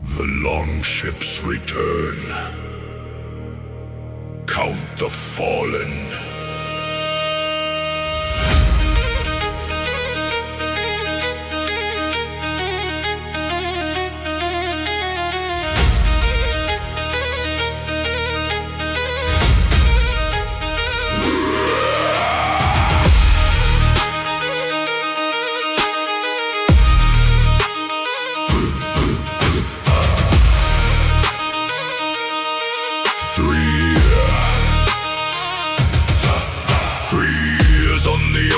The longships return. Count the fallen.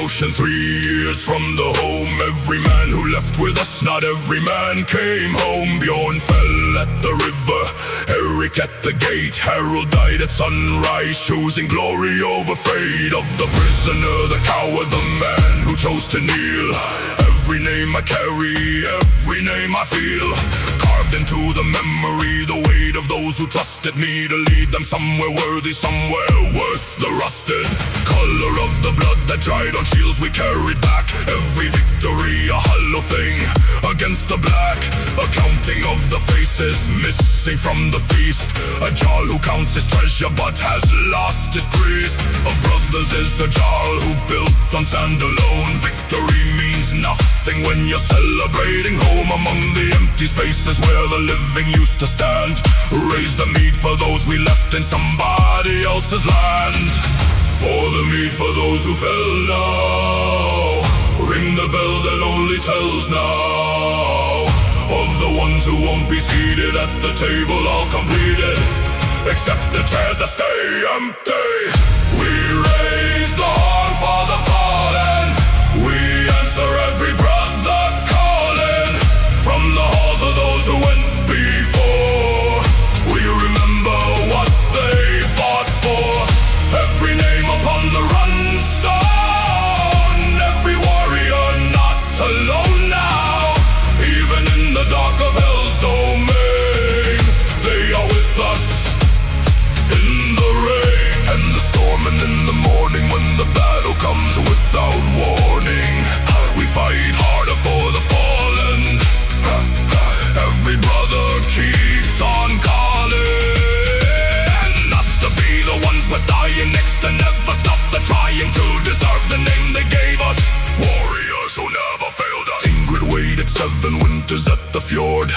Ocean, 3 years from the home. Every man who left with us, not every man came home. Bjorn fell at the river, Eric at the gate. Harold died at sunrise, choosing glory over fate. Of the prisoner, the coward, the man who chose to kneel. Every name I carry, every name I feel, carved into the memory, the weight of those who trusted me to lead them somewhere worthy, somewhere worth the rusted color of the blood that dried on shields we carried back. Every victory a hollow thing against the black, a counting of the faces missing from the feast. A jarl who counts his treasure but has lost his priest. Of brothers is a jarl who built on sand alone. Victory means nothing when you're celebrating home among the empty spaces where the living used to stand. Raise the mead for those we left in somebody else's land. Pour the mead for those who fell now. Ring the bell that only tells now. Of the ones who won't be seated at the table, all completed, except the chairs that stay empty. We raise the horn for the fallen. We answer every brother calling from the halls of those who went before. We remember what they fought for. Every name upon the run stone. Every warrior not alone now. Even in the dark of hell's domain, they are with us in the rain and the storm, and in the morning when the battle comes without warning. We fight harder for the fallen. Every brother keeps on calling us to be the ones we're dying next, to never stop the trying to deserve the name they gave us. Warriors who never failed us. Ingrid waited 7 winters at the fjord.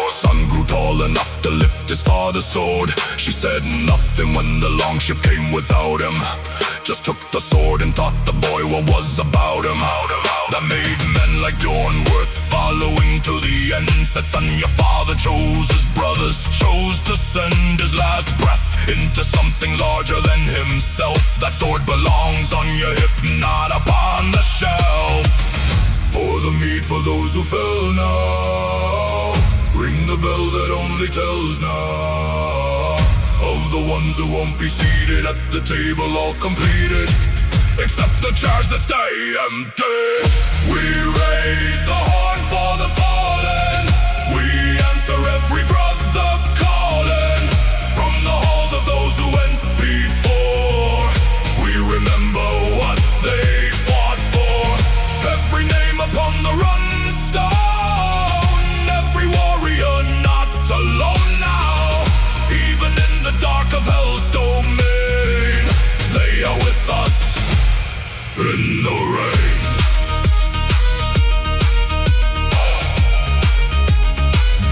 Son grew tall enough to lift his father's sword. She said nothing when the longship came without him. Just took the sword and taught the boy what was about him. That made men like Bjorn worth following to the end. Said, son, your father chose his brothers, chose to send his last breath into something larger than himself. That sword belongs on your hip, not upon the shelf. Pour the mead for those who fell now. Ring the bell that only tells now. Of the ones who won't be seated at the table, all completed, except the chairs that stay empty. We raise the horn for the fallen. We answer every brother calling from the halls of those who went before. We remember what they fought for. Every name upon the run stone. Every warrior not alone now. Even in the dark of hell's domain, they are with us in the rain.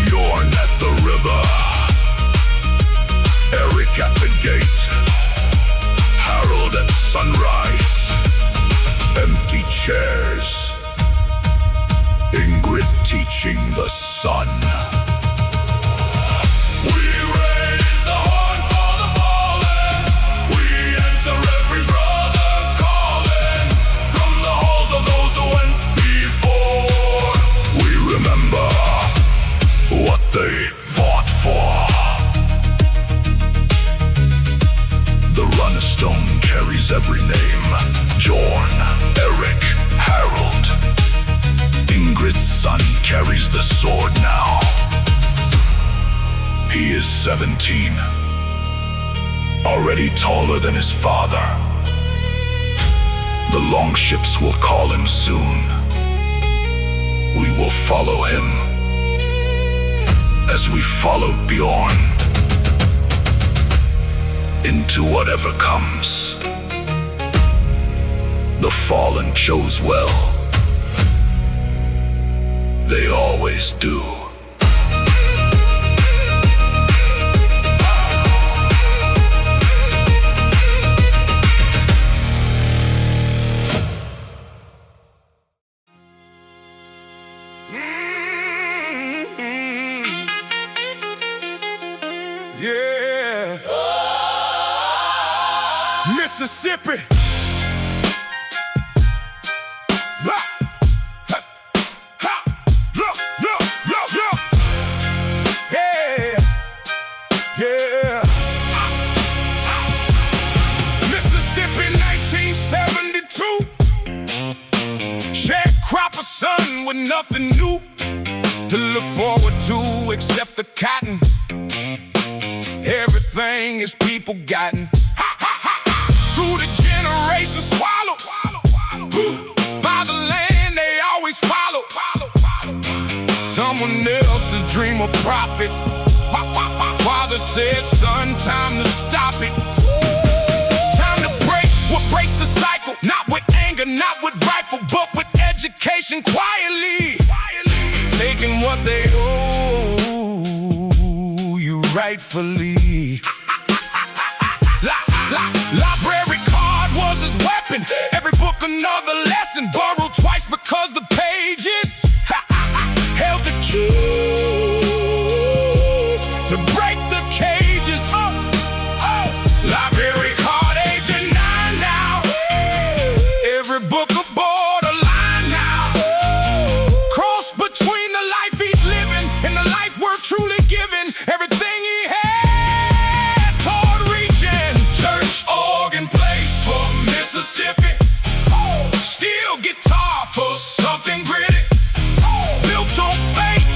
Bjorn at the river, Eric at the gate, Harold at sunrise. Empty chairs, Ingrid teaching the sun. We raise the horn for the fallen. We answer every brother calling from the halls of those who went before. We remember what they fought for. The runstone carries every name. Bjorn, Eric, Harold. Ingrid's son carries the sword now. He is 17, already taller than his father. The longships will call him soon. We will follow him as we followed beyond into whatever comes. The fallen chose well. They always do. Yeah. Mississippi. Yeah. Yeah. Mississippi 1972. Sharecropper son with nothing new to look forward to except the cotton. Everything his people gotten through the generations swallowed by the land they always follow. Someone else's dream of profit. Father said, son, time to stop it. Time to break what breaks the cycle. Not with anger, not with rifle, but with education. Quietly taking what they owe you rightfully. Library card was his weapon. Every book another lesson. Borrowed twice because the pages held the keys to break the cages. Library card age of 9 now. Every book a borderline now. Cross between the life he's living and the life worth truly giving. Everything he had toward reaching. Church organ plays for Mississippi. Steel guitar for something gritty. Built on faith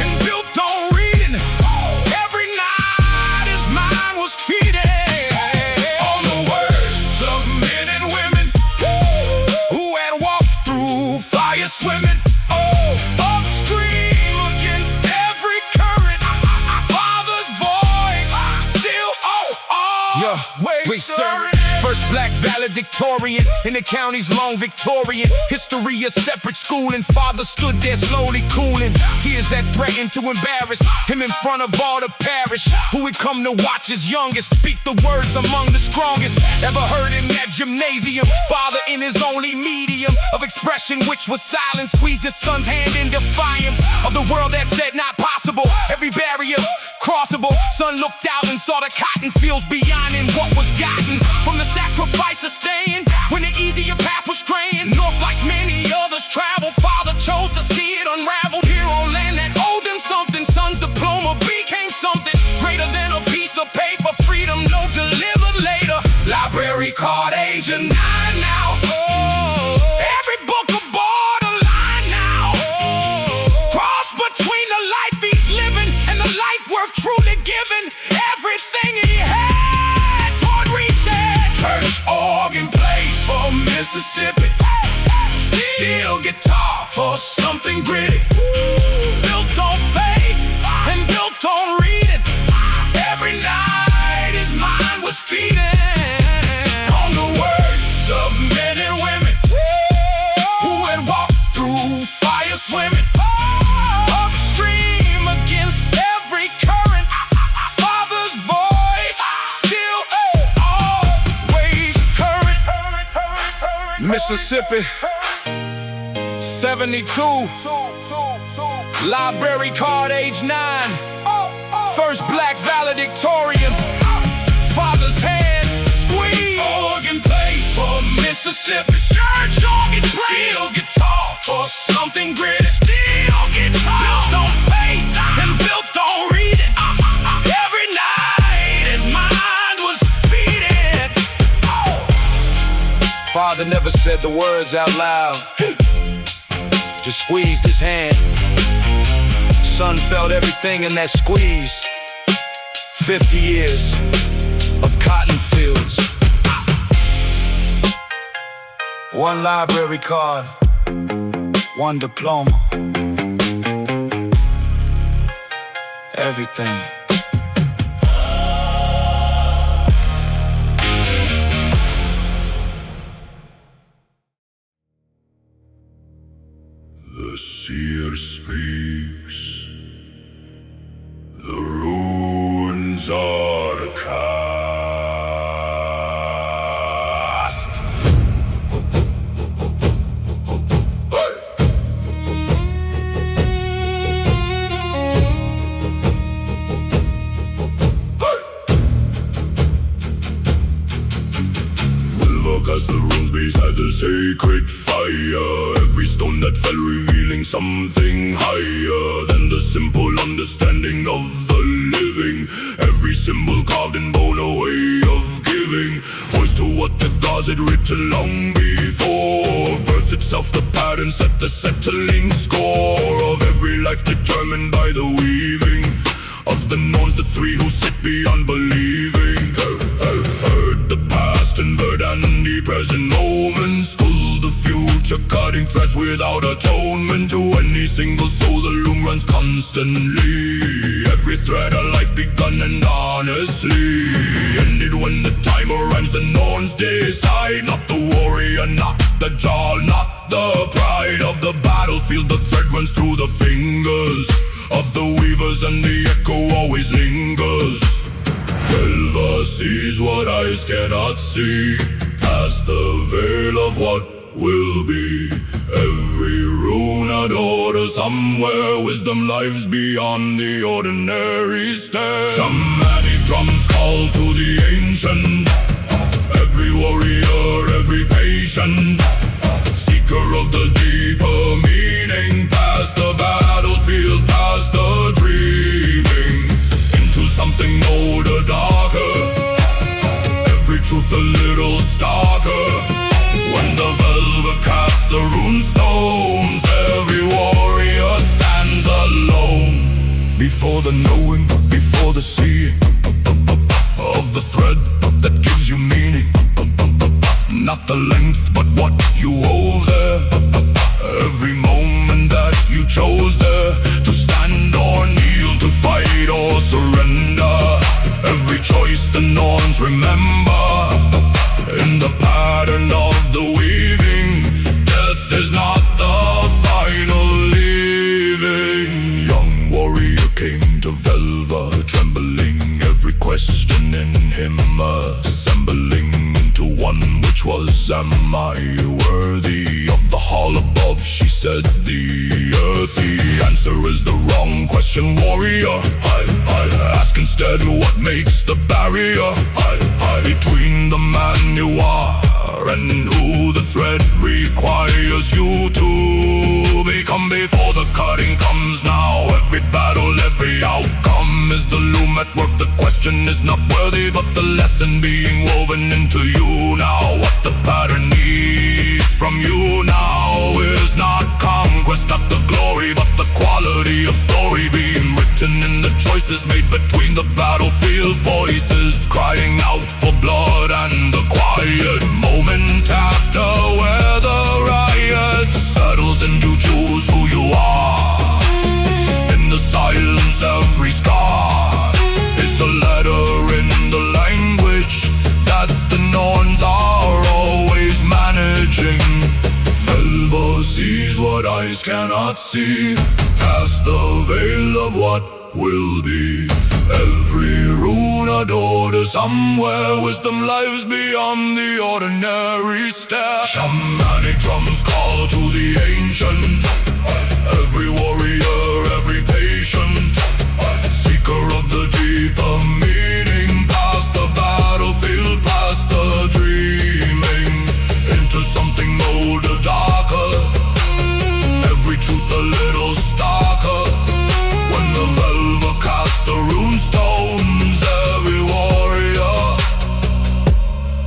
and built on reading. Every night his mind was feeding on the words of men and women who had walked through fire swimming. Upstream against every current. Father's voice still wait, sir. First black valedictorian in the county's long Victorian. History a separate school and father stood there slowly cooling. Tears that threatened to embarrass him in front of all the parish who had come to watch his youngest speak the words among the strongest ever heard in that gymnasium. Father in his only medium of expression, which was silence, squeezed his son's hand in defiance of the world that said not possible. Every barrier crossable. Son looked out and saw the cotton fields beyond and what was gotten from the sacrifice of staying when the easier path was straying north like many others traveled. Father chose to see it unraveled here on land that owed him something. Son's diploma became something greater than a piece of paper. Freedom no delivered later. Library card age of 9 now. Every book a borderline now. Cross between the life he's living and the life worth truly giving. Everything he had toward reaching. Church organ plays for Mississippi. Steel guitar for something gritty. Built on faith and built on reading. Every night his mind was feeding on the words of men and women who had walked through fire swimming. Upstream against every current. Father's voice still always current. Mississippi 72. Library card age 9. First black valedictorian. Father's hand squeeze. Organ plays for Mississippi. Church organ plays. Steel guitar for something gritty. Steel guitar built on faith and built on reading. Every night his mind was feeding. Father never said the words out loud. Just squeezed his hand. Son felt everything in that squeeze. 50 years of cotton fields. One library card, one diploma. everything. The seer speaks, the runes are cast. Hey! Hey! Silver cast the runes beside the sacred fire. Every stone that fell revealing something higher than the simple understanding of the living. Every symbol carved in bone, a way of giving voice to what the gods had written long before. Birth itself the pattern, set the settling score of every life, determined by the weaving of the norms, the three who sit beyond believing. Heard the past, invert and the present moments, pull the future, cutting threads without atonement. To any single soul the loom runs constantly. Every thread a life begun and honestly ended when the time arrives. The norms decide, not the warrior, not the jaw, not the pride of the battlefield. The thread runs through the fingers of the weavers, and the echo always lingers. Velva sees what eyes cannot see, past the veil of what will be. Every rune adored somewhere, wisdom lives beyond the ordinary stare. Shamanic drums call to the ancient, every warrior, every patient, seeker of the deeper meaning, past the battlefield, past the dreaming, into something older, darker, every truth a little starker. When the velvet casts the rune stones, every warrior stands alone. Before the knowing, before the seeing of the thread that gives you meaning. Not the length, but what you wove there. Every moment that you chose there, to stand or kneel, to fight or surrender. Every choice the norms remember. In the pattern of the weaving, death is not the final leaving. Young warrior came to Velva, trembling, every question in him assembling into one which was, am I worthy of the hall above? She said, the earth. The answer is the wrong question, warrior. Ask instead, what makes the barrier between the man you are and who the thread requires you to become. Before the cutting comes now, every battle, every outcome is the loom at work. The question is not worthy, but the lesson being woven into you now. What the pattern needs from you now is not conquest, not the glory, but the quality of story being written in the choices made between the battlefield. Voices crying out for blood, and the quiet moment after, where the riot settles and you choose who you are. In the silence, every scar is a letter in the language that the norms are always managing. Velva sees what eyes cannot see, past the veil of what will be. Every rune adored somewhere, wisdom lives beyond the ordinary stare. Shamanic drums call to the ancient, every warrior, every patient, seeker of the deeper meaning, past the battlefield, past the dreaming, into something older, darker, every truth a little starker. When the velvet casts the rune stones, every warrior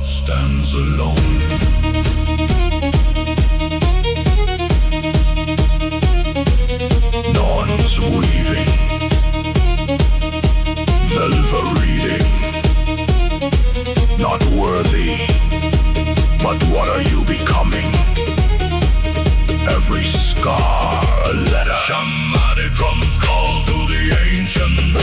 stands alone. Norns weaving, velvet reading, not worthy, but what are you becoming? Every scar a letter. Shamanic drums call to the ancient.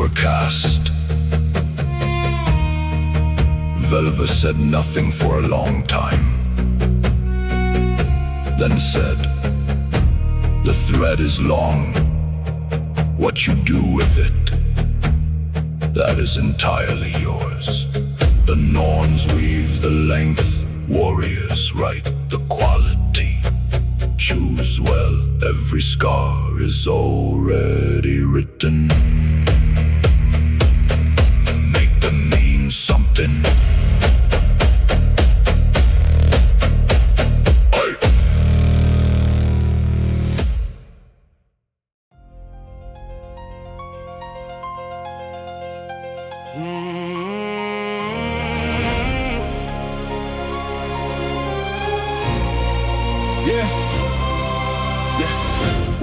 were cast. Velva said nothing for a long time, then said, "The thread is long. What you do with it, that is entirely yours. The Norns weave the length, warriors write the quality. Choose well, every scar is already written. Make them mean something."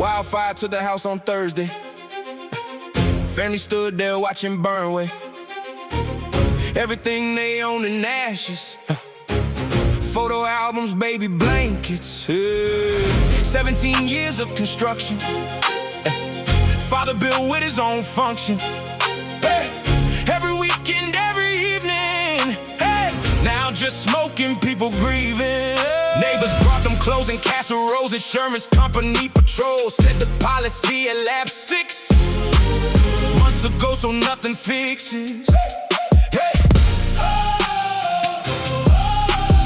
Wildfire to the house on Thursday. Family stood there watching burn away. Everything they own in ashes. Photo albums, baby blankets. 17 years of construction. Father built with his own function. Every weekend, every evening. Now just smoking, people grieving. Neighbors brought them clothes and casseroles. Insurance company patrol said the policy had lapsed 6 months ago, so nothing fixes.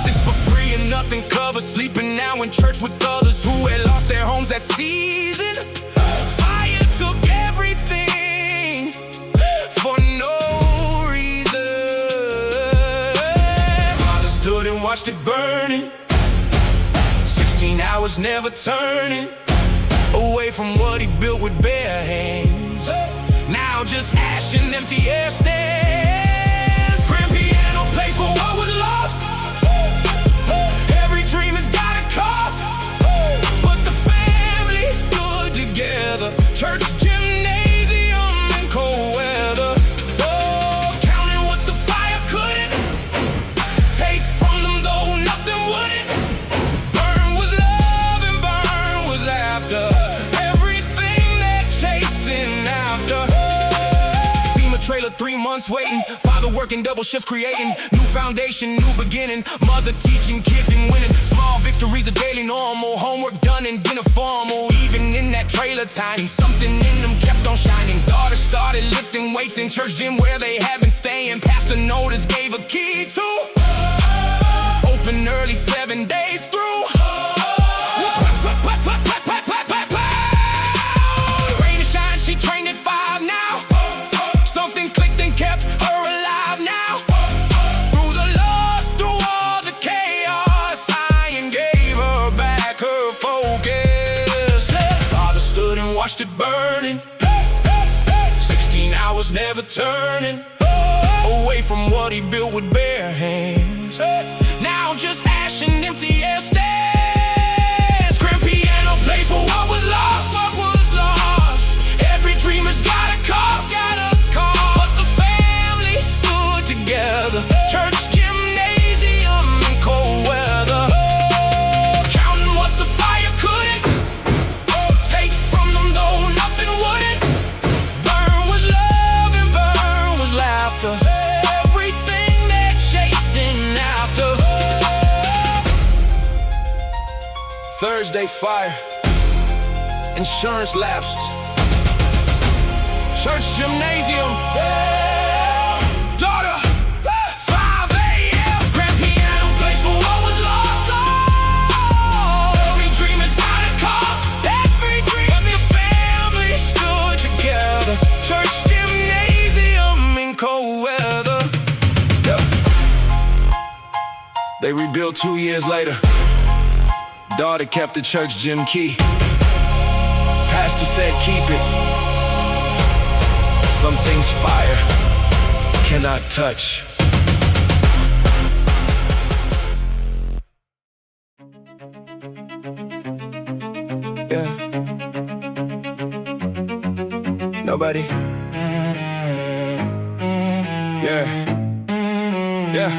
This for free and nothing covered. Sleeping now in church with others who had lost their homes that season. Fire took everything for no reason. Father stood and watched it burning. 16 hours never turning away from what he built with bare hands. Now just ash and empty airstands. Grand piano plays for what was lost. Every dream has got a cost, but the family stood together. Church, gymnasium, and cold weather. Oh, counting what the fire couldn't take from them, though nothing wouldn't. Burn was love and burn was laughter. Everything they're chasing after. FEMA trailer, 3 months waiting. Father working double shifts, creating new foundation, new beginning. Mother teaching kids and winning. Small victories are daily normal. Homework done and dinner formal. Even in that trailer tiny, something in them kept on shining. Daughter started lifting weights in church gym where they had been staying. Pastor notice gave a key to open early 7 days through. Rain and shine, she trained at 5 now. Something clicked and kept her alive now. Through the loss, through all the chaos, Zion gave her back her focus. Father stood and watched it burning. 16 hours never turning away from what he built with bare hands. Now just ash and empty airstands. Grand piano plays for what was lost. What was lost. Every dream has got a cost. But the family stood together. Church, gymnasium, and cold weather. Counting what the fire couldn't take from them, though nothing wouldn't. Burn was love and burn was laughter. Everything they're chasing after. Thursday fire. Insurance lapsed. Church, gymnasium. Daughter, 5 a.m. Grand piano plays for what was lost. Oh, every dream has got a cost. Every dream. But the family stood together. Church, gymnasium, in cold weather. They rebuilt 2 years later. Daughter kept the church gym key. Pastor said keep it. Some things fire cannot touch. Yeah. Nobody. Yeah. Yeah.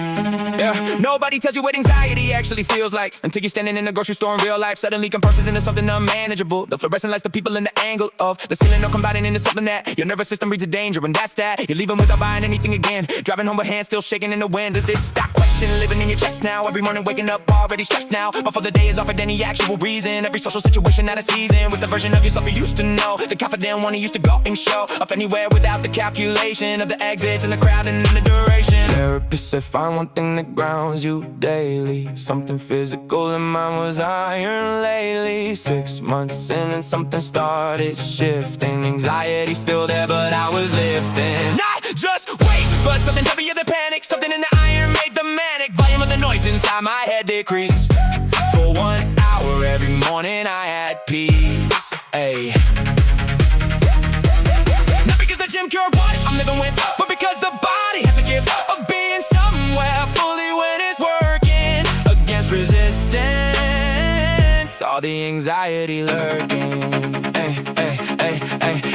Yeah. Yeah, nobody tells you what anxiety actually feels like until you're standing in the grocery store in real life. Suddenly compresses into something unmanageable. The fluorescent lights, the people in the angle of the ceiling are combining into something that your nervous system reads a danger. And that's that, you're leaving without buying anything again. Driving home with hands still shaking in the wind. Is this that question living in your chest now? Every morning waking up already stressed now. Before the day is offered any actual reason. Every social situation out of season with the version of yourself you used to know. The confident one you used to go and show up anywhere without the calculation of the exits and the crowd and the duration. Therapist said find one thing that grounds you daily, something physical, and mine was iron lately. 6 months in and something started shifting. Anxiety still there but I was lifting. Not just weight, but something heavier than panic. Something in the iron made the manic. Volume of the noise inside my head decreased. For 1 hour every morning I had peace. Ayy. Not because the gym cured what I'm living with, but because the body has a gift of being somewhere fully when it's working against resistance. All the anxiety lurking.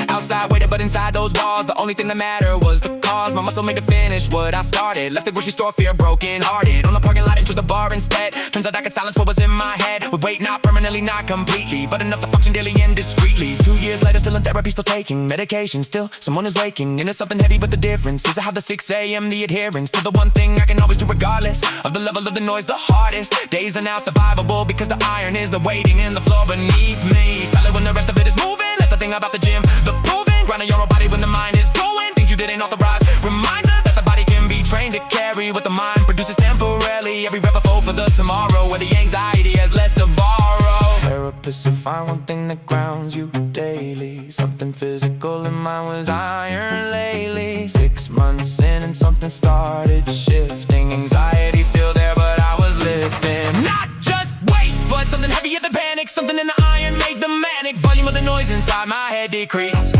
Outside waited, but inside those walls, the only thing that mattered was the cause. My muscle made to finish what I started. Left the grocery store, fear broken hearted. On the parking lot and chose the bar instead. Turns out I could silence what was in my head. With weight not permanently, not completely, but enough to function daily and discreetly. 2 years later, still in therapy, still taking medication. Still, someone is waking into something heavy, but the difference is I have the 6 a.m. the adherence to the one thing I can always do regardless of the level of the noise, the hardest days are now survivable because the iron is the waiting in the floor beneath me. Silent when the rest of it is moving. That's the thing about the gym, the proving. Grinding your own body when the mind is going. Things you didn't authorize. Reminds us that the body can be trained to carry what the mind produces temporarily. Every rep a fold for the tomorrow where the anxiety has less to borrow. Therapist said find one thing that grounds you daily, something physical, and mine was iron lately. 6 months in and something started shifting. Anxiety still there but I was lifting. Not just weight, but something heavier than panic. Something in the iron made the manic. Volume of the noise inside my head decreased.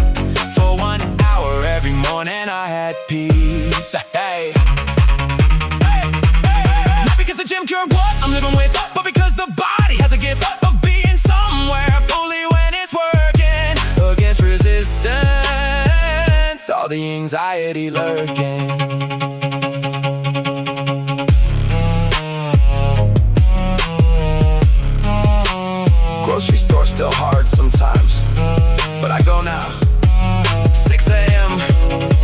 For 1 hour every morning I had peace. Hey. Not because the gym cured what I'm living with, but because the body has a gift of being somewhere fully when it's working against resistance. All the anxiety lurking. Grocery store still hard sometimes, but I go now. 6 a.m.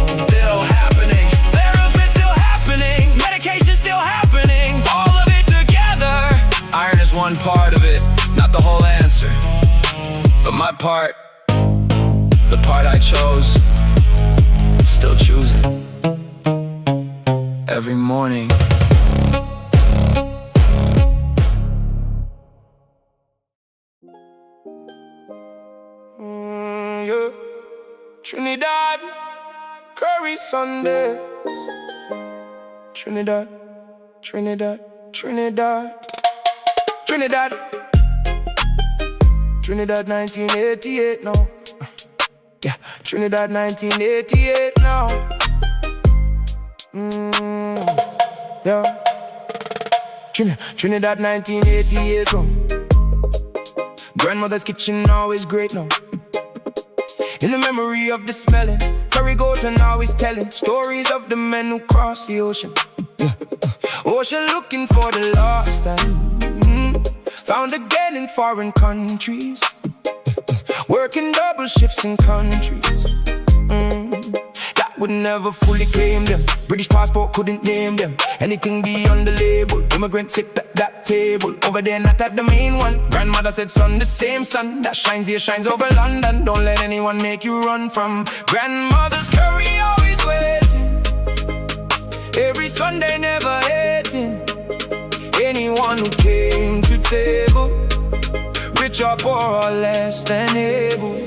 still happening. Therapy still happening. Medication still happening. All of it together. Iron is one part of it, not the whole answer, but my part, the part I chose, still choosing every morning. Yeah. Trinidad, curry Sundays. Trinidad, Trinidad, Trinidad, Trinidad, Trinidad 1988 now. Yeah, Trinidad 1988 now. Yeah, Trinidad 1988 now. Grandmother's kitchen always great now. In the memory of the smelling, curry goat and always telling stories of the men who crossed the ocean. Ocean looking for the lost and found again in foreign countries. Working double shifts in countries that would never fully claim them. British passport couldn't name them. Anything beyond the label. Immigrants sit at that table. Over there not at the main one. Grandmother said son, the same sun that shines here shines over London. Don't let anyone make you run from grandmother's curry, always waiting. Every Sunday never hating anyone who came to table, rich or poor or less than able.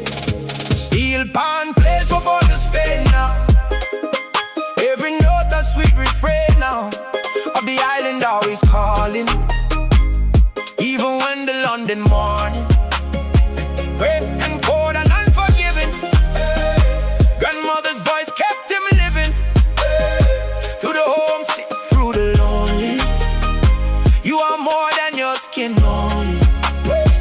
Steel pan plays for the Spain now. Every note a sweet refrain now of the island always calling, even when the London morning great and cold and unforgiving. Grandmother's voice kept him living through the homesick, through the lonely. You are more than your skin only.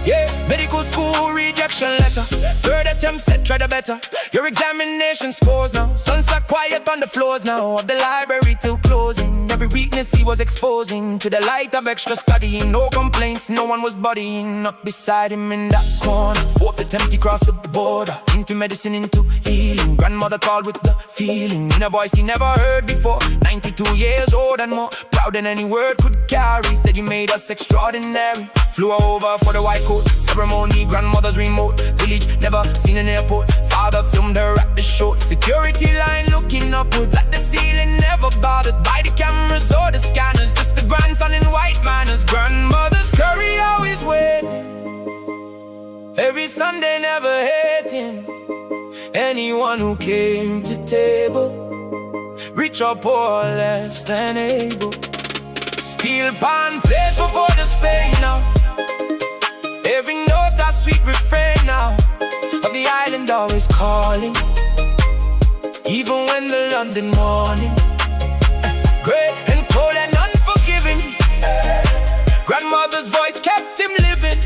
Yeah, medical school rejection letter, third attempt them said try the better. Your examination scores now. Sun sat quiet on the floors now of the library till closing. Every weakness he was exposing to the light of extra studying. No complaints, no one was bodying up beside him in that corner. Fourth attempt he crossed the border, into medicine, into healing. Grandmother called with the feeling, in a voice he never heard before. 92 years old and more, proud than any word could carry. Said you made us extraordinary. Flew over for the white coat ceremony. Grandmother's remote village, never seen an airport. Father filmed her at the show. Security line looking upward like the ceiling, never bothered by the cameras or the scanners. Just the grandson in white manners. Grandmother's curry always waiting. Every Sunday never hating anyone who came to table, rich or poor, less than able. Steel pan plays for borders Spain now. Every note a sweet refrain now of the island always calling, even when the London morning gray and cold and unforgiving. Grandmother's voice kept him living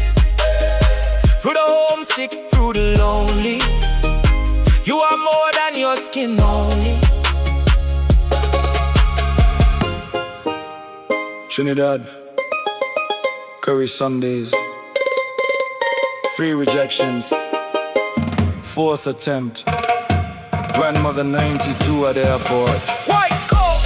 through the homesick, through the lonely. You are more than your skin only. Trinidad, curry Sundays, 3 rejections, 4th attempt. Grandmother 92 at the airport. White coat.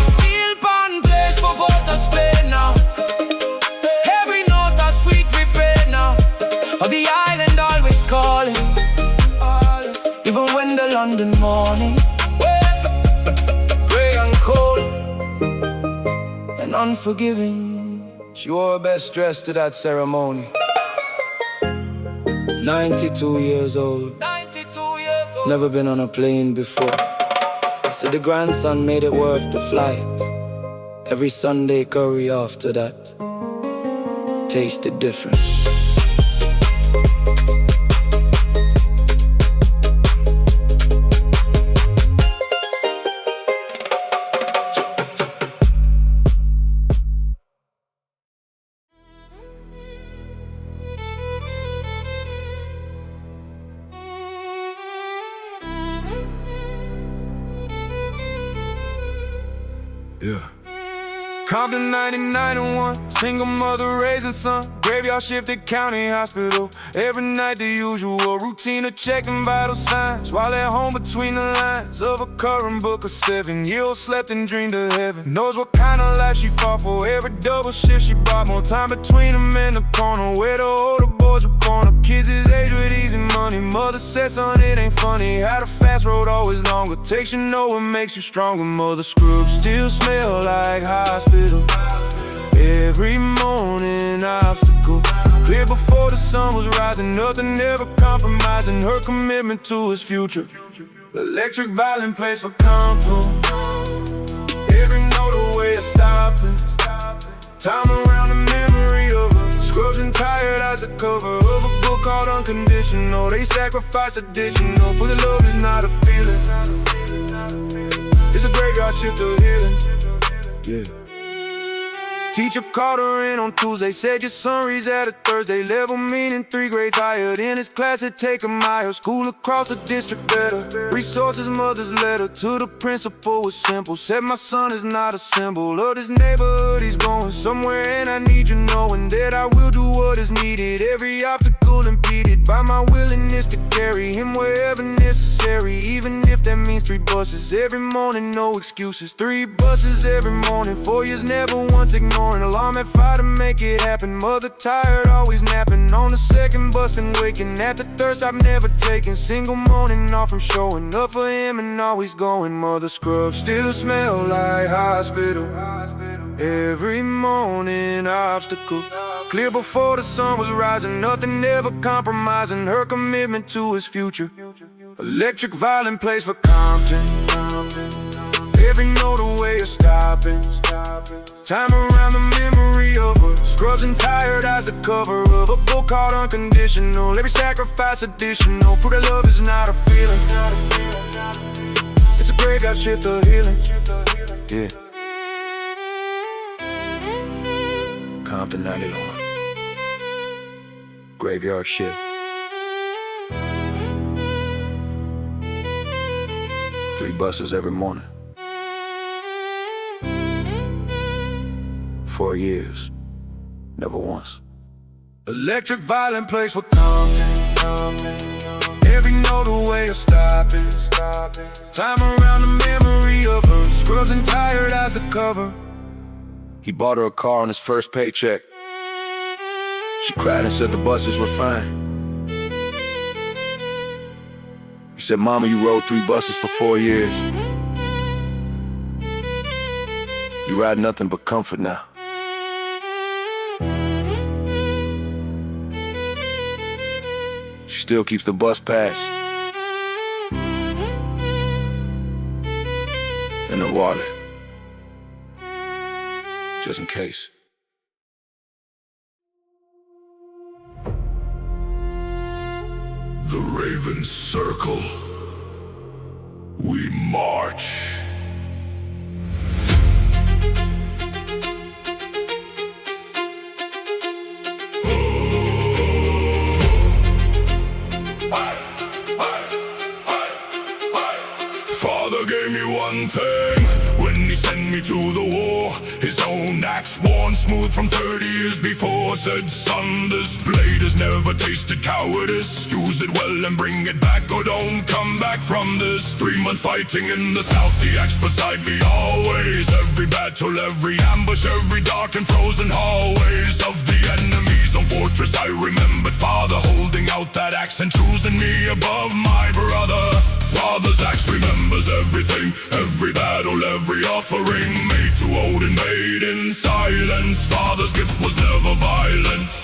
Steel pan plays for both of Spain now. Every note a sweet refrain now of the island always calling, even when the London morning gray and cold and unforgiving. She wore her best dress to that ceremony. 92 years old, 92 years old. never been on a plane before. So the grandson made it worth the flight. Every Sunday curry after that tasted different. Yeah. Compton 99 and 1, single mother raising son. Graveyard shift at county hospital. Every night the usual routine of checking vital signs, while at home between the lines of a current book of 7-year-old slept and dreamed of heaven. Knows what kind of life she fought for. Every double shift she bought more time between them in the corner where the older boys were born up. Kids his age with easy money. Mother said, son, it ain't funny how the fast road always longer takes you know what makes you stronger. Mother scrubs still smell like hospital. Every morning obstacle, clear before the sun was rising. Nothing ever compromising her commitment to his future. Electric violin plays for comfort. Every note a way of stopping. Time around the memory of her. Scrubs and tired eyes, the cover of a book called Unconditional. They sacrifice additional, for the love is not a feeling. It's a graveyard shift of healing. Yeah. Teacher called her in on Tuesday, said your son reads at a Thursday level, meaning 3 grades higher than his class had taken higher. School across the district better. Resources, mother's letter to the principal was simple. Said my son is not a symbol of this neighborhood. He's going somewhere and I need you knowing that I will do what is needed. Every obstacle impeded by my willingness to carry him wherever necessary. Even if that means 3 buses every morning, no excuses. 3 buses every morning, 4 years never once ignored. Alarm at 5 to make it happen. Mother tired, always napping. On the second bus and waking. At the third stop never taken. Single morning off from showing up for him and always going. Mother scrubs still smell like hospital. Every morning obstacle, clear before the sun was rising. Nothing ever compromising her commitment to his future. Electric violin plays for Compton. Every note a way of stopping. Time around the memory of her. Scrubs and tired eyes, the cover of a book called Unconditional. Every sacrifice additional, proof that love is not a feeling. It's a graveyard shift of healing. Yeah. Compton 91. Graveyard shift. 3 buses every morning. 4 years. Never once. Electric violin plays for Compton. Every note a way of stopping. Time around the memory of her. Scrubs and tired as the cover. He bought her a car on his first paycheck. She cried and said the buses were fine. He said, "Mama, you rode 3 buses for 4 years. You ride nothing but comfort now." She still keeps the bus pass in her wallet, just in case. The Raven Circle. We march. Father gave me one thing when he sent me to the war. His own axe worn smooth from 30 years before. Said, "Son, this blade has never tasted cowardice. Use it well and bring it back, or don't come back from this." 3 months fighting in the south, the axe beside me always. Every battle, every ambush, every dark and frozen hallways of the enemy's own fortress. I remembered Father holding out that axe and choosing me above my brother. Father's axe remembers everything, every battle, every offering, made to Odin, made in silence. Father's gift was never violence.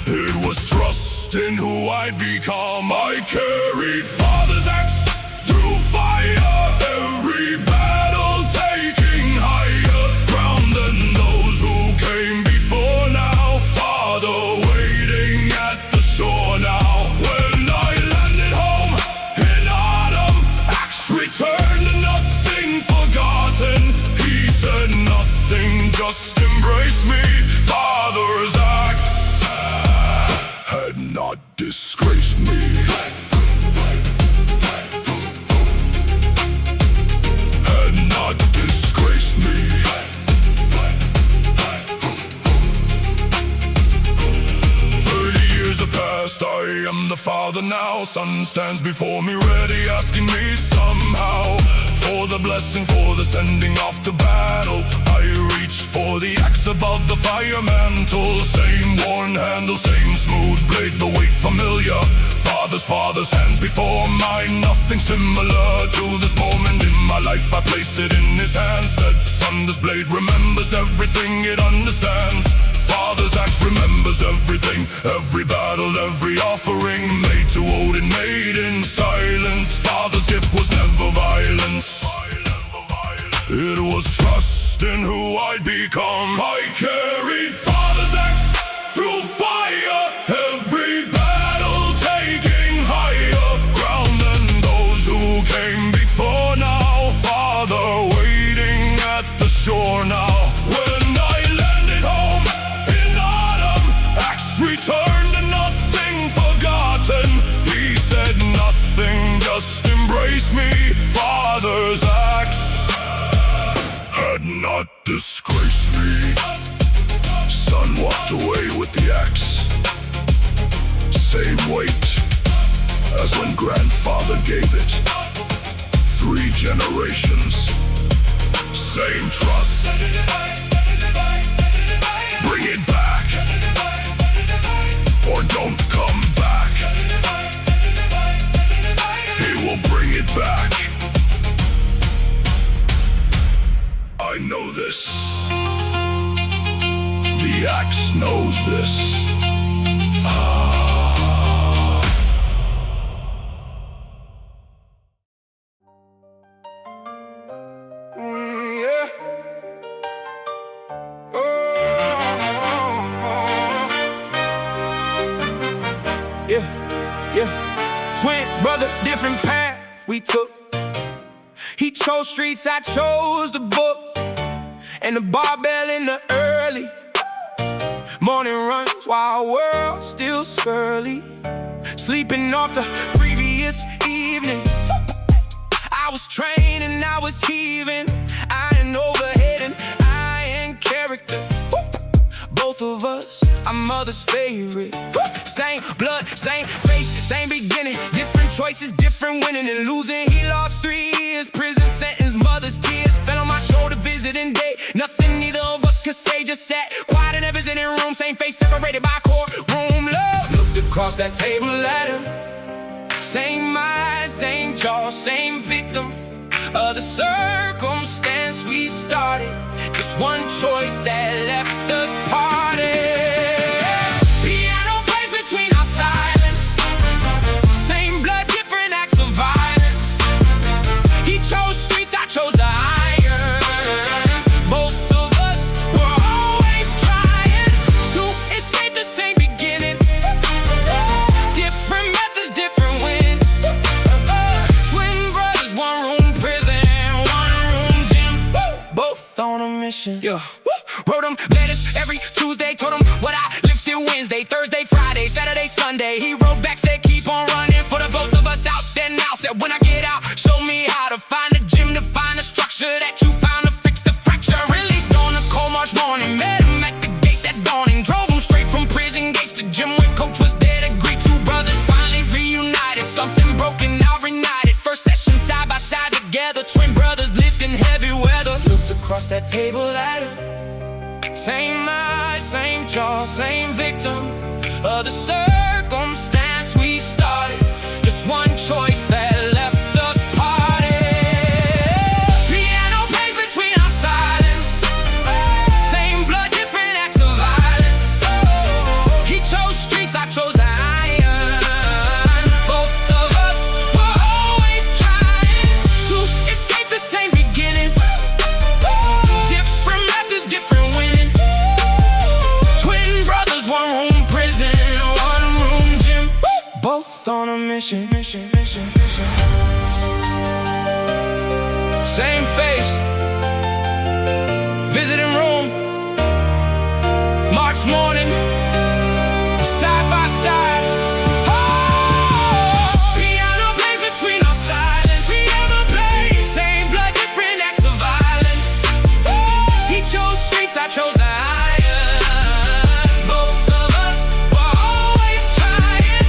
It was trust in who I'd become. I carried Father's axe through fire, every battle taking higher ground than those who came before. Now Father waiting at the shore now. When I landed home in autumn, axe returned and nothing forgotten. He said nothing, just embrace me. Father's axe had not disgraced me. Had not disgraced me. 30 years have passed, I am the father now. Son stands before me ready, asking me somehow for the blessing, for the sending off to battle. I reach for the axe above the fire mantle. Same worn handle, same smooth blade, the weight familiar. Father's hands before mine. Nothing similar to this moment in my life. I place it in his hands. Said, "Son, this blade remembers everything it understands." Father's axe remembers everything, every battle, every offering, made to Odin, made in silence. Father's gift was never violence. It was trust in who I'd become. I carried Father's axe through fire, every battle taking higher ground than those who came before. Now Father waiting at the shore now. When I landed home in autumn, axe returned and nothing forgotten. He said nothing, just embrace me. Father's axe had not disgraced me. Son walked away with the axe. Same weight as when grandfather gave it. 3 generations, same trust. Bring it back, or don't come back. He will bring it back. I know this. The axe knows this. Yeah. Yeah. Twin brother, different path we took. chose streets, I chose the book. And the barbell in the early morning runs while world's still surly. Sleeping off the previous evening. I was training, I was heaving. I ain't overhead and I ain't character. Both of us, our mother's favorite. Same blood, same face, same beginning. Different choices, different winning and losing. He lost 3 years, prison sentence. Mother's tears fell on my shoulder, visiting day. Nothing neither of us could say, just sat quiet in a visiting room. Same face separated by courtroom love. Looked across that table at him. Same eyes, same jaw, same victim of the circumstance we started. Just one choice that left us parted. Piano plays between our silence. Same blood, different acts of violence. He chose streets, I chose the iron. Both of us were always trying to escape the same beginning. Different methods, different win. Twin brothers, one room prison, one room gym. Both on a mission. Yeah. Wrote them letters every Tuesday, told him what I lifted Wednesday, Thursday, Friday, Saturday, Sunday. He wrote back, said keep on running for the both of us out there now. Said when I get out, show me how to find a gym, to find a structure that you found to fix the fracture. Released on a cold March morning, met him at the gate that dawning. Drove him straight from prison gates to gym where coach was there to greet. 2 brothers finally reunited, something broken now reunited. First session side by side together, twin brothers lifting heavy weather. Looked across that table at him. Same eyes, same jaw, same victim of the circumstance we started. Just one choice that left us parted. Piano plays between our silence. Same blood, different acts of violence. He chose streets, I chose the iron. Both of us were always trying to escape the same beginning. Different methods, different winning. Both on a mission. Same face, visiting room. March morning, side by side. Oh, piano plays between our silence. Piano plays, same blood, different acts of violence. He chose streets, I chose the iron. Both of us were always trying.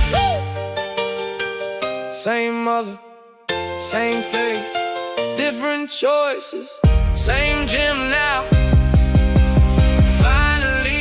Same mother, same face, different choices, same gym now. Finally,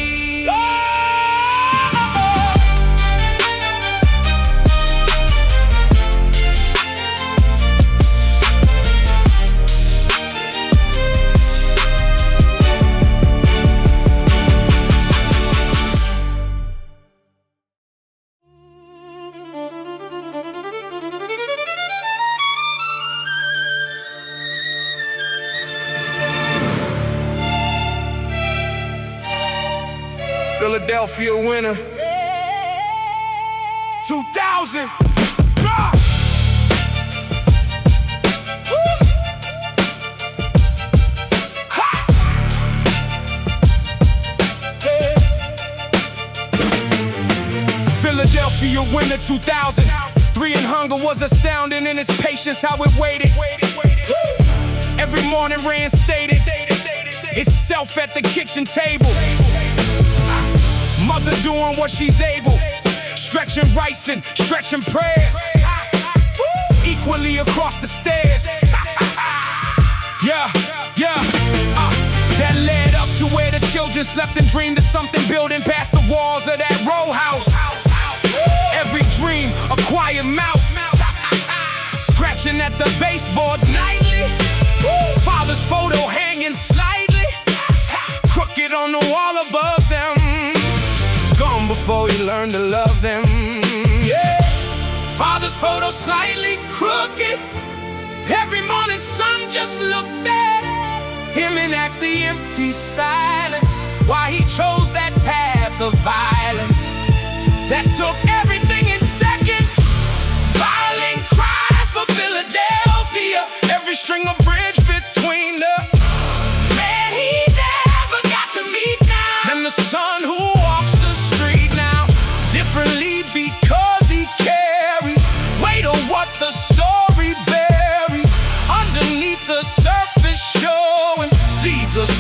Philadelphia winner 2000. Philadelphia winner 2000. 3 in hunger was astounding in his patience, how it waited. Every morning reinstated itself at the kitchen table. Mother doing what she's able, stretching rice and stretching prayers, equally across the stairs. That led up to where the children slept and dreamed of something building past the walls of that row house. Every dream a quiet mouse, scratching at the baseboards nightly. Father's photo hanging slightly crooked on the wall above them. Gone before he learned to love them. Father's photo slightly crooked. Every morning son just looked at him and asked the empty silence why he chose that path of violence that took everything in seconds. Violent cries for Philadelphia, every string of bridge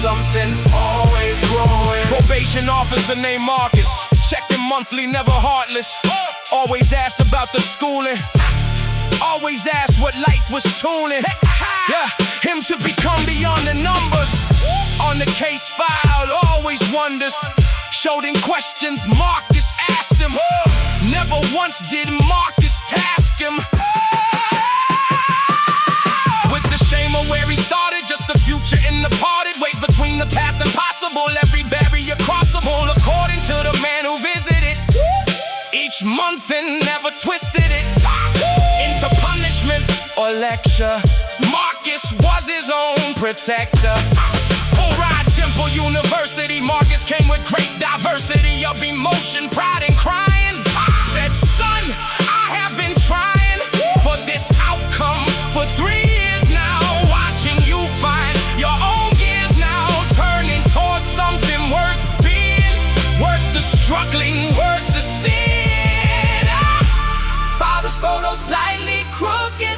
something, always growing. Probation officer named Marcus, checking monthly, never heartless. Always asked about the schooling, always asked what light was tuning. Yeah, him to become beyond the numbers. On the case file, always wonders. Showed him questions Marcus asked him. Never once did Marcus task him. With the shame of where he started, just the future in the parted ways between the past and possible. Every barrier crossable, according to the man who visited. Each month and never twisted it into punishment or lecture. Marcus was his own protector. Full ride Temple University, Marcus came with great diversity of emotion, pride and crying. Said, son, I have been trying for this outcome for 3 years now. Watching you find your own gears now, turning towards something worth being, worth the struggling, worth the sin. Father's photo slightly crooked.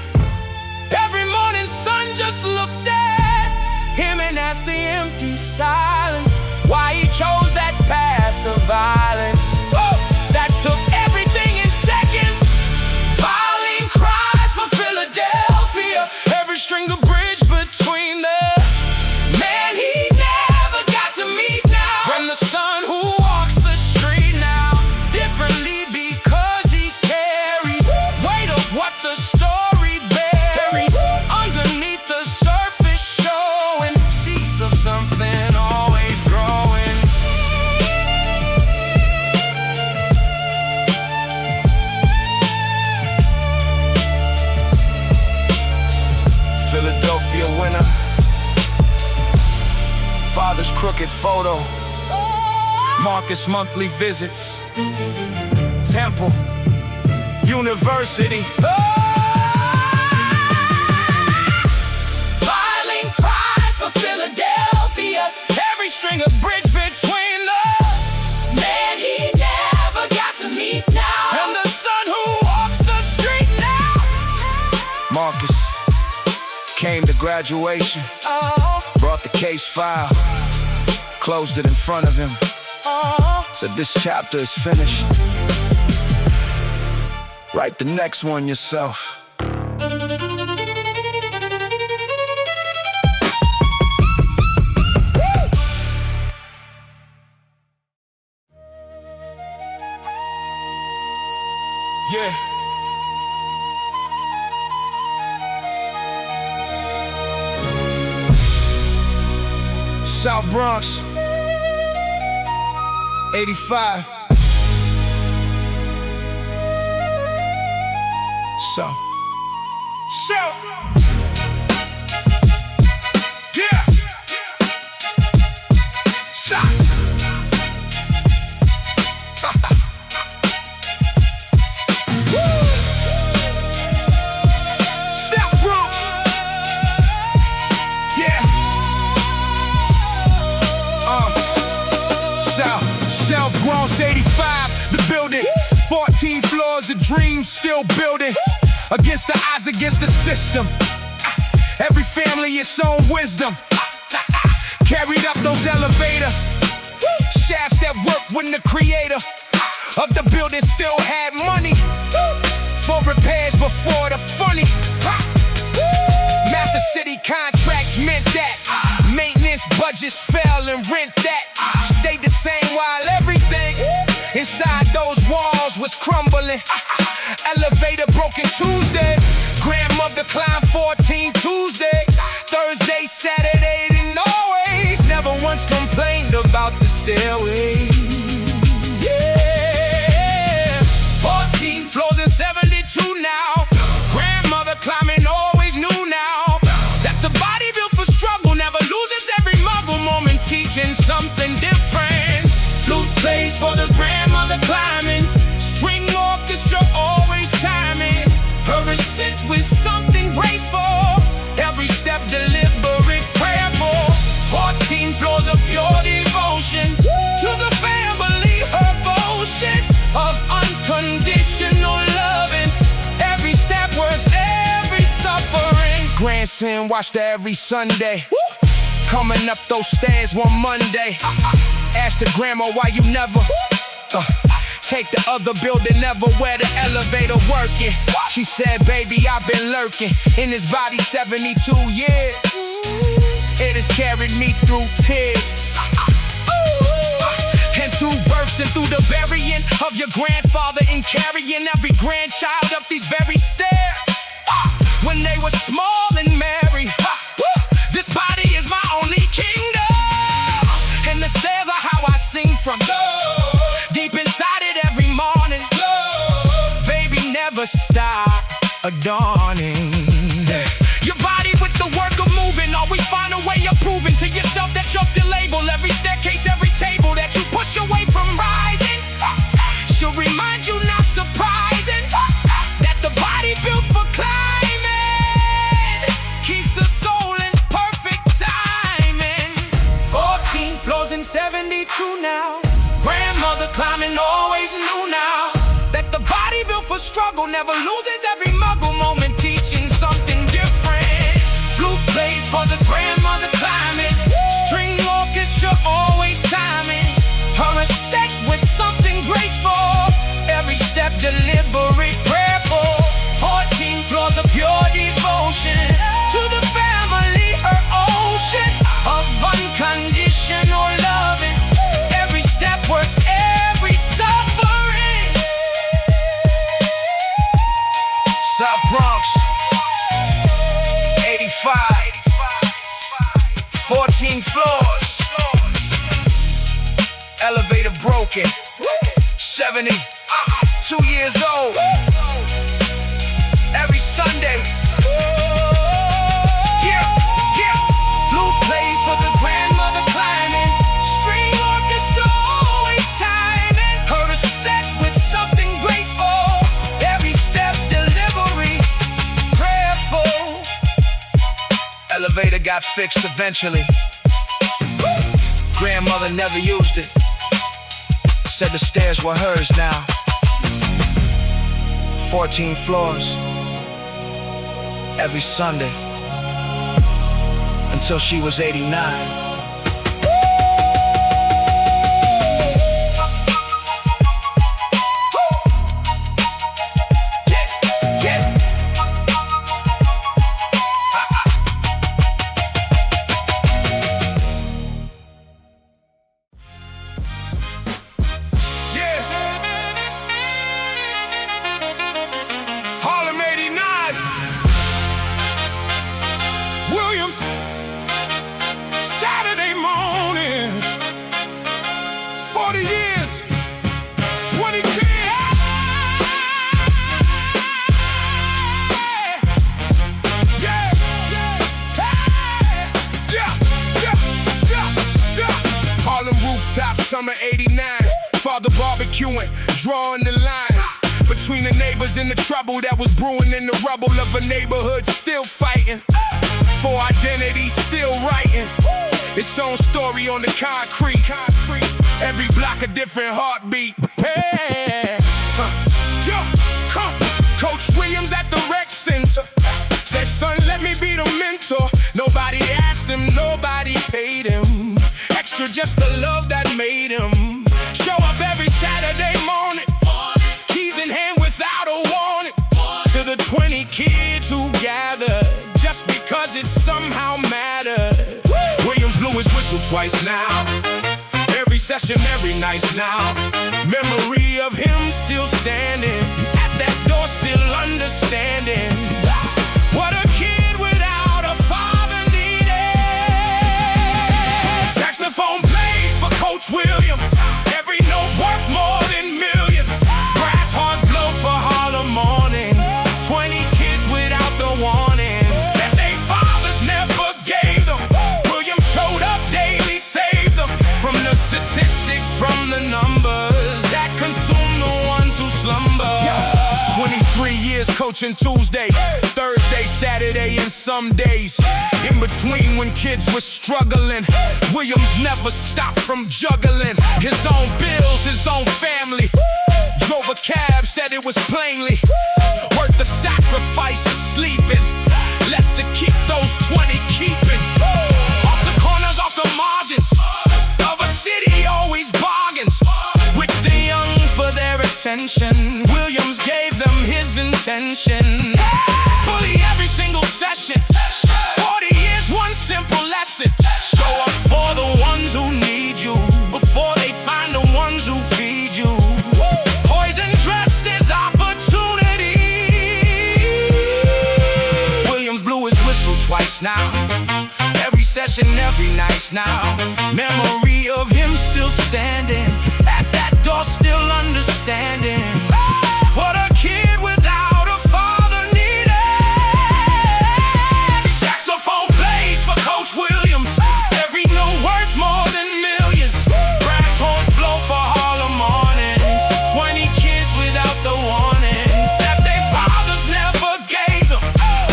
Every morning son just looked at him and asked the empty silence why he chose that path of violence. That took everything in seconds. Violent cries for Philadelphia, every string of bridge between the man he never got to meet now, and the son who walks the street now differently because he carries weight of what the story buries underneath the surface, showing seeds of something always growing. Philadelphia winner, father's crooked photo, Marcus monthly visits, Temple University. Violent cries for Philadelphia, every string of bridge between the man he never got to meet now, and the son who walks the street now. Marcus came to graduation, brought the case file, closed it in front of him, said this chapter is finished, write the next one yourself. Yeah. South Bronx, 85. So, yeah. Shot. South Bronx. Yeah. South Bronx 85, the building, 14 floors of dreams still building, against the odds, against the system. Every family its own wisdom, carried up those elevator shafts that worked when the creator of the building still had money for repairs before the funny. Master City contracts meant that maintenance budgets fell and rent that stayed the same while everything inside those walls was crumbling. Elevator broken Tuesday, grandmother climbed 14 Tuesday, Thursday, Saturday, and always never once complained about the stairway. Yeah, 14 floors and 72 now. Grandmother climbing always knew now that the body built for struggle never loses every muggle moment, teaching something different. Flute plays for the grandmother climbing, string orchestra always timing. Her ascent with something graceful, every step deliberate prayerful. 14 floors of pure devotion to the family, her devotion of unconditional loving. Every step worth every suffering. Grandson watched her every Sunday, Coming up those stairs one Monday, asked the grandma why you never take the other building, never where the elevator working. She said, baby, I've been lurking in this body 72 years. It has carried me through tears, and through births, and through the burying of your grandfather, and carrying every grandchild up these very stairs. When they were small and merry, this body is my only kingdom, and the stairs are how I sing from deep inside it every morning. Baby, never stop adorning your body with the work of moving. Always find a way of proving to yourself that you're still able. Every staircase, every table that you push away from rising should remind you, not surprising, that the body built for climbing keeps the soul in perfect timing. 14 floors and 72 now. Grandmother climbing always knew now that the body built for struggle never loses every muggle moment, teaching something different. Flute plays for the grandmother climbing, string orchestra always timing her a set with something graceful, every step deliberate, prayerful. 14 floors of pure devotion to the family, her ocean of unconditional loving. Every step worth every suffering. South Bronx, 85, 14 floors, elevator broken, 72 years old. Every Sunday, flute plays for the grandmother climbing, string orchestra always timing her to set with something graceful, every step delivery, prayerful. Elevator got fixed eventually. Grandmother never used it, said the stairs were hers now. 14 floors every Sunday until she was 89. Saturday mornings, 40 years, 20 kids. Harlem rooftops, summer 89. Father barbecuing, drawing the line between the neighbors and the trouble that was brewing in the rubble of a neighborhood still fighting for identity, still writing its own story on the concrete. Every block a different heartbeat. Hey, Coach Williams at the rec center said, son, let me be the mentor. Nobody asked him, nobody paid him extra, just the love that made him show up every Saturday morning, keys in hand without a warning, to the 20 kids who gathered just because it somehow mattered. Williams blew his whistle twice now, every session, every night now. Memory of him still standing at that door, still understanding what a kid without a father needed. Saxophone plays for Coach Williams, every note worth more than millions. Brass horns blow for Harlem mornings, 20 kids without the warnings that they fathers never gave them. Williams showed up daily, saved them from the statistics, from the numbers that consume the ones who slumber. 23 years coaching Tuesday, Thursday, Saturday, and some days in between when kids were struggling. Williams never stopped from juggling his own bills, his own family. Drove a cab, said it was plainly worth the sacrifice of sleeping, less to keep those 20 keeping. Off the corner attention. Williams gave them his intention. Fully every single session. 40 years, one simple lesson. Show up for the ones who need you before they find the ones who feed you. Poison dressed as opportunity. Williams blew his whistle twice now. Every session, every night now. Memory of him still standing at that door, still understanding what a kid without a father needed. Saxophone plays for Coach Williams. Every note worth more than millions. Brass horns blow for Harlem mornings. 20 kids without the warnings that their fathers never gave them.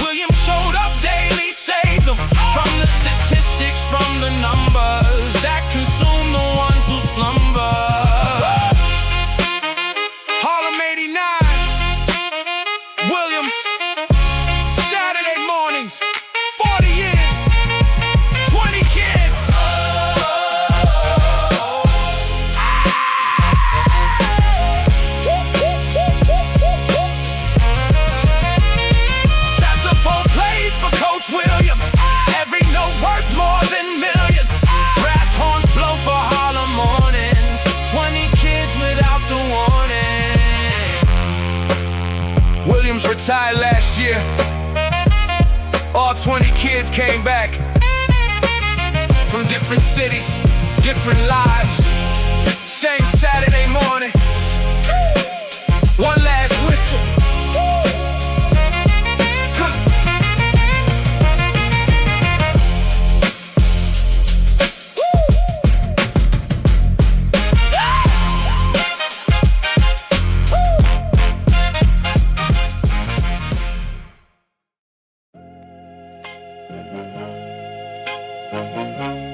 Williams showed up daily, saved them from the statistics, from the numbers that consume the ones who slumber. Harlem 89, Williams, Saturday mornings, 40 years, 20 kids. Saxophone plays for Coach Williams. Every note worth more than millions. Brass horns blow for Harlem mornings. 20 kids without the warning. Williams retired last year. All 20 kids came back from different cities, different lives. Same Saturday morning. One last whistle.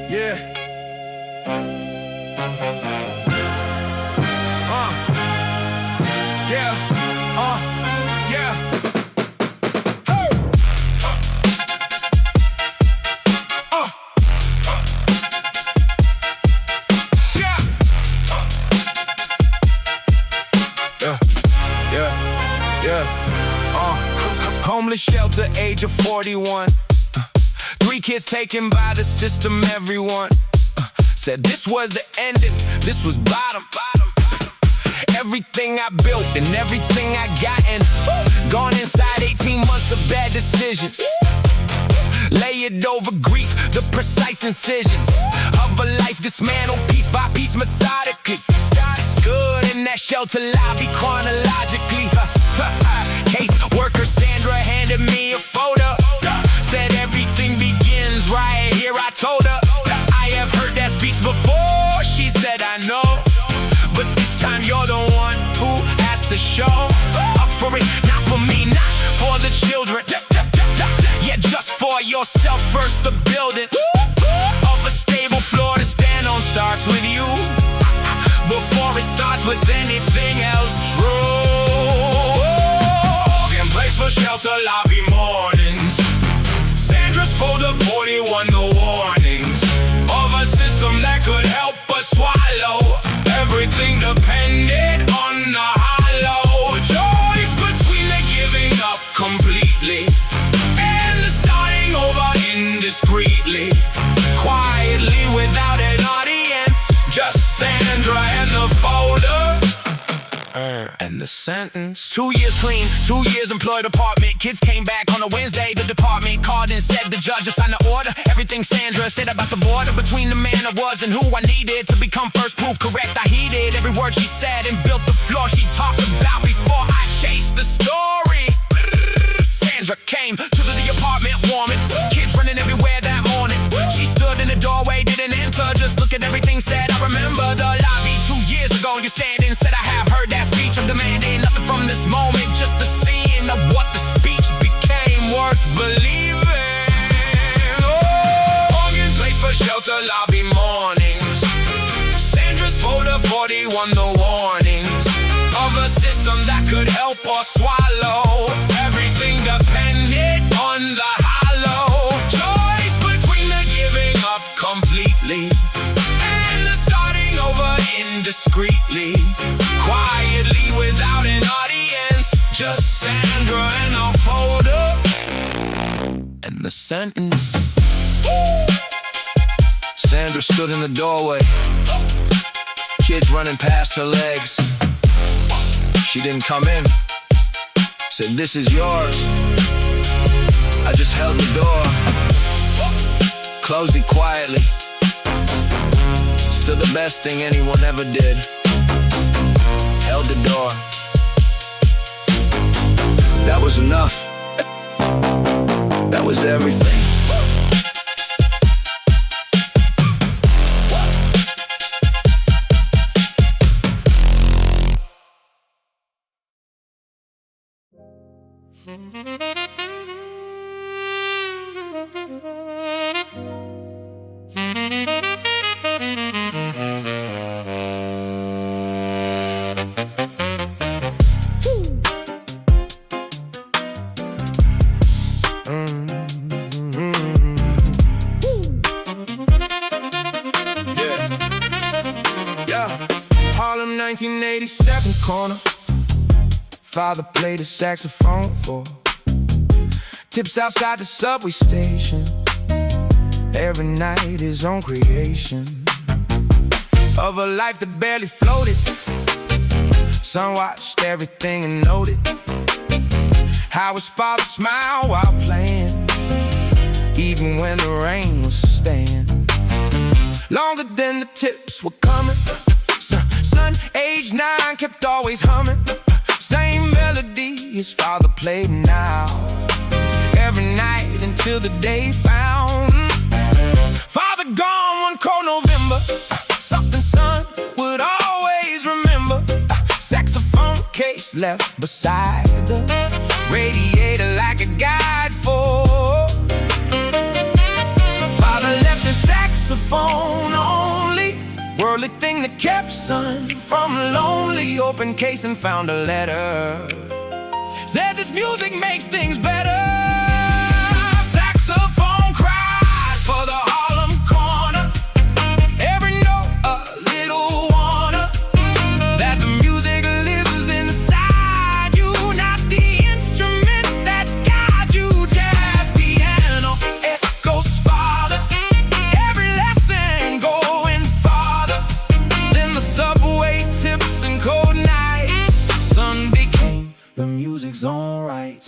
Yeah. Yeah. Yeah. Hey. Yeah. Yeah. Homeless shelter, age of 41. 3 kids taken by the system, everyone said this was the ending, this was bottom. Everything I built and everything I gotten, gone inside 18 months of bad decisions. Layered over grief, the precise incisions of a life dismantled piece by piece methodically. Stood in that shelter lobby chronologically. Case worker Sandra handed me a photo. Said everything begins right here, I told her. I have heard that speech before, she said I know. But this time you're the one who has to show up for it. Not for me, not for the children. Yeah, just for yourself first. The building of a stable floor to stand on starts with you before it starts with anything else. True. Organ place for shelter, lobby mornings. Sandra's folder 41, the warnings of a system that could help us swallow everything depended on the hollow. Choice between the giving up completely and the starting over indiscreetly, quietly without an audience. Just Sandra and the folder and the sentence. 2 years clean, 2 years employed apartment. Kids came back on a Wednesday. The department called and said the judge just signed the order. Everything Sandra said about the border between the man I was and who I needed to become first proof correct. I heeded every word she said and built the floor she talked about before I chased the story. Sandra came to the apartment warming. Kids running everywhere that morning. She stood in the doorway, didn't enter, just looked at everything said. I remember the lobby 2 years ago. You standing, said I have heard that speech. I'm demanding nothing from this moment, just the scene of what the speech became worth believing. Oh, Organ place for shelter, lobby mornings. Sandra's folder 41, the warnings of a system that could help or swallow everything depended on the hollow. Choice between the giving up completely and the starting over indiscreetly, quietly without just Sandra and a folder and the sentence. Sandra stood in the doorway, kids running past her legs. She didn't come in, said, "This is yours." I just held the door, closed it quietly. Still the best thing anyone ever did. Held the door. That was enough. That was everything. Harlem 1987 corner. Father played a saxophone for tips outside the subway station. Every night his own creation of a life that barely floated. Son watched everything and noted how his father smiled while playing, even when the rain was staying. Longer than the tips were coming. Son, age 9, kept always humming. Same melody his father played now. Every night until the day found. Father gone one cold November. Something son would always remember. Saxophone case left beside the radiator like a guide for. Father left the saxophone only worldly thing that kept son from lonely. Open case and found a letter. Said this music makes things better. Saxophone cries for the Harlem corner. Every note a little warner that the music lives inside you, not the instrument that guides you. Jazz piano echoes farther. Every lesson going farther than the subway tips and cold nights. Son became the music's own right.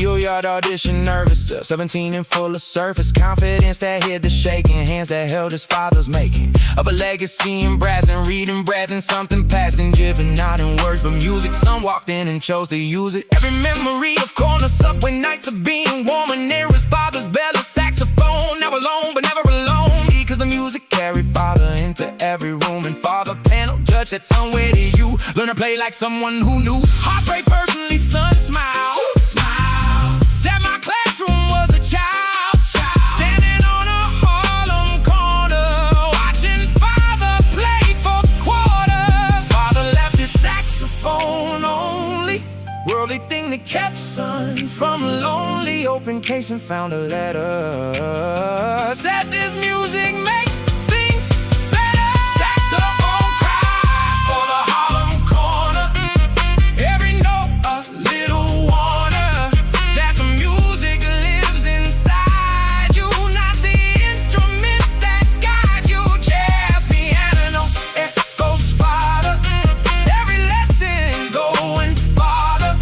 Juilliard audition nervous, 17 and full of surface confidence that hid the shaking hands that held his father's making of a legacy in brass and reading breath and something past and driven not in words but music. Son walked in and chose to use it. Every memory of corner subway nights of being warm and near his father's belly. Saxophone, now alone but never alone, because the music carried father into every room. And father panel judge that son, where did you learn to play like someone who knew heartbreak personally? Son smile, smile. Said my classroom was a child, standing on a Harlem corner, watching father play for quarters. Father left his saxophone only worldly thing that kept son from lonely. Open case and found a letter. Said this music makes things better. Saxophone cries for the Harlem corner. Every note a little warner that the music lives inside you, not the instrument that guides you. Jazz piano echoes farther. Every lesson going farther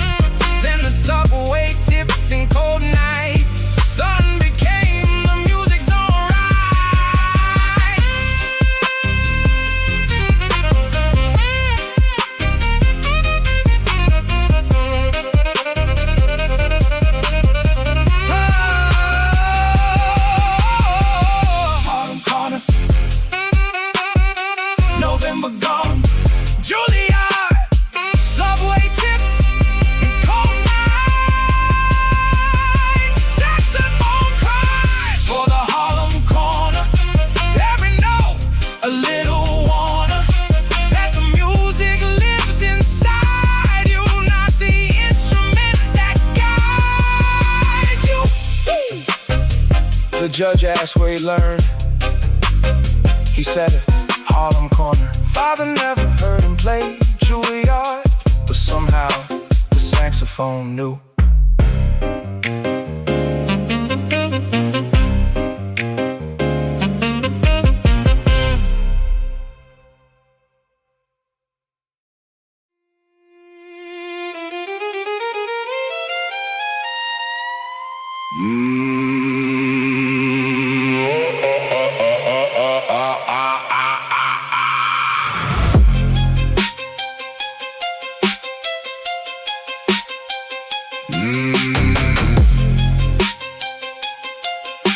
than the subway tips and cold nights. Son became the music's own right. Harlem corner, November gone. Juilliard, subway tips and cold nights. Saxophone cries for the Harlem corner. Every note a little warner that the music lives inside you, not the instrument that guides you. The judge asked where he learned. He said Harlem corner. Father never heard him play Juilliard, but somehow saxophone knew.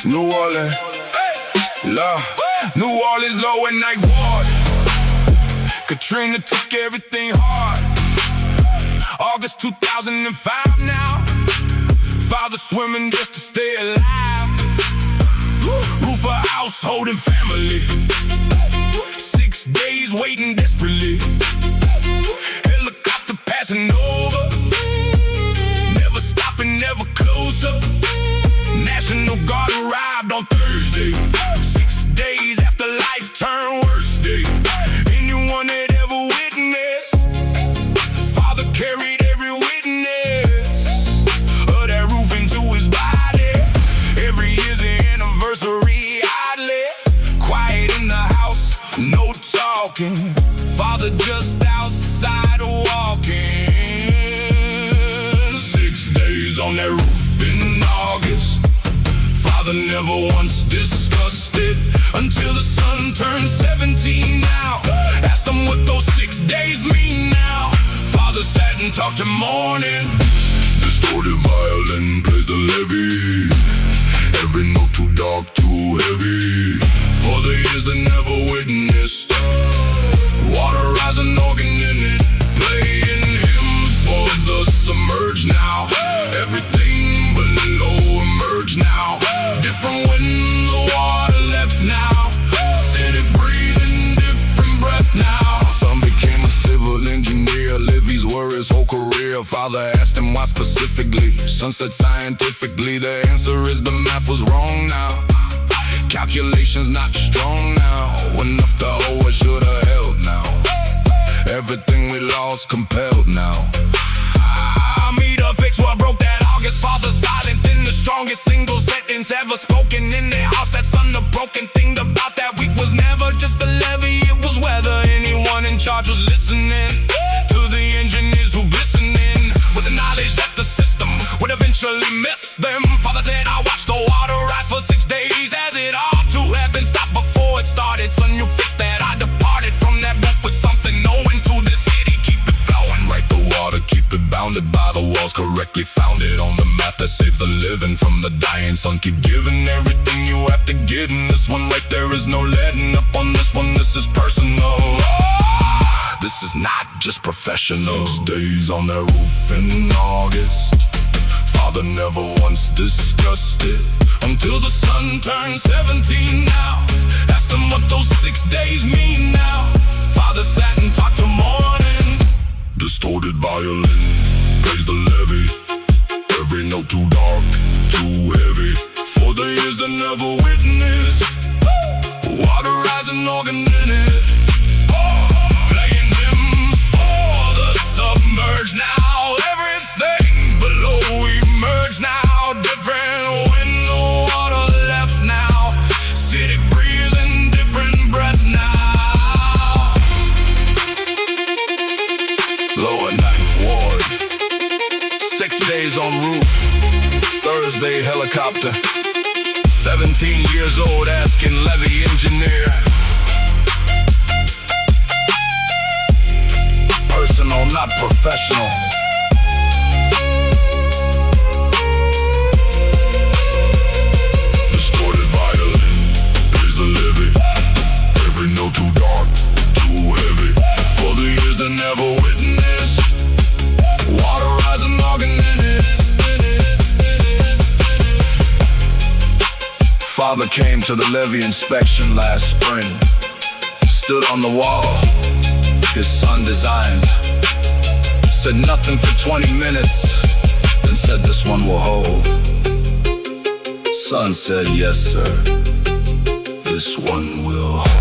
New Orleans, New Orleans low and night ward. Katrina took everything hard. August 2005 now. Father swimming just to stay alive. Roof a household and family. 6 days waiting desperately. Helicopter passing over. Never stopping, never closer. National Guard arrived on Thursday. 6 days after life turned worst day. Anyone that ever witnessed, Father carried every witness of that roof into his body. Every year's the anniversary oddly. Quiet in the house, no talking. Father just outside walking. 6 days on that roof in August. Father never once discussed it until the son turned 17 now. Asked him what those 6 days mean now. Father sat and talked till morning. Distorted violin plays the levy. Every note too dark, too heavy. For the years that never witnessed. Water rising, organ in it. Playing hymns for the submerged now. Everything below emerged now. Different when the water left now. City breathing different breath now. Son became a civil engineer. Levy's were his whole career. Father asked him why specifically. Son said scientifically. The answer is the math was wrong now. Calculations not strong now. Enough to hold what should have held now. Everything we lost compelled now. I meet a fix what broke that August. Father silent in the strongest single sentence ever spoken in their house. That son, the broken thing about that week was never just a levy. It was whether anyone in charge was listening to the engineers who listening with the knowledge that the system would eventually miss them. Father said, I watched the water rise for 6 days as it ought to have been stopped before it started. Son, you fixed that. I departed from that book with something knowing to the city. Keep it flowing, right the water, keep it bounded by the walls, correctly founded on the math that saves the living from the dying. Son, keep giving everything you have to get in this one right. There is no letting up on this one. This is personal. This is not just professional. 6 days on that roof in August. Father never once discussed it until the son turned 17 now. Asked him what those 6 days mean now. Father sat and talked till morning. Distorted violin plays the levy. Every note too dark, too heavy. For the years that never witnessed. Water rising, organ in it. Playing hymns for the submerged now. Everything below emerged now. Different when the water left now. City breathing different breath now. Lower Ninth Ward. 6 days on roof. Thursday helicopter. 17 years old asking levy engineer. Personal, not professional. Distorted violin plays the levy. Every note too dark, too heavy. For the years that never witnessed. Water rising, organ in it. Father came to the levee inspection last spring. Stood on the wall his son designed. Said nothing for 20 minutes, then said this one will hold. Son said yes sir, this one will hold.